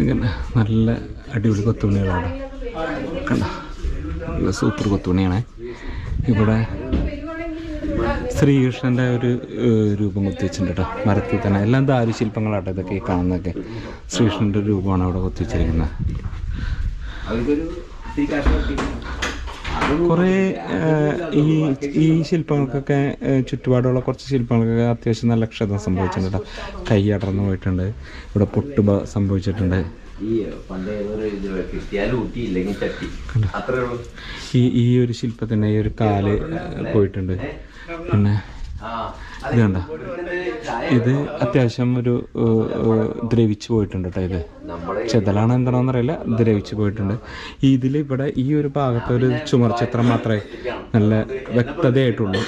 ഇങ്ങനെ നല്ല അടിപൊളി കൊത്തുപണികളാണ്. കണ്ട നല്ല സൂപ്പർ കൊത്തുപണിയാണ്. ഇവിടെ ശ്രീകൃഷ്ണൻ്റെ ഒരു രൂപം കൊത്തിവെച്ചിട്ടുണ്ട് കേട്ടോ, മരത്തിൽ തന്നെ. എല്ലാം ദാരുശില്പങ്ങളാട്ടോ ഇതൊക്കെ കാണുന്നതൊക്കെ. ശ്രീകൃഷ്ണൻ്റെ രൂപമാണ് അവിടെ കൊത്തിവെച്ചിരിക്കുന്നത്. കുറേ ഈ ശില്പങ്ങൾക്കൊക്കെ ചുറ്റുപാടുള്ള കുറച്ച് ശില്പങ്ങൾക്കൊക്കെ അത്യാവശ്യം നല്ല ക്ഷതം സംഭവിച്ചിട്ടുണ്ട് കേട്ടോ. കൈ അടർന്നു പോയിട്ടുണ്ട്, ഇവിടെ പൊട്ട് സംഭവിച്ചിട്ടുണ്ട്. ഈ ഒരു ശില്പത്തിന് ഈ ഒരു കാല് പോയിട്ടുണ്ട്. പിന്നെ ഇത് കണ്ട, ഇത് അത്യാവശ്യം ഒരു ദ്രവിച്ചു പോയിട്ടുണ്ട് കേട്ടോ. ഇത് ചെതലാണോ എന്താണോന്ന് അറിയില്ല, ദ്രവിച്ചു പോയിട്ടുണ്ട്. ഇതിൽ ഇവിടെ ഈ ഒരു ഭാഗത്ത് ഒരു ചുമർ ചിത്രം മാത്രമേ നല്ല വ്യക്തതയായിട്ടുള്ളൂ.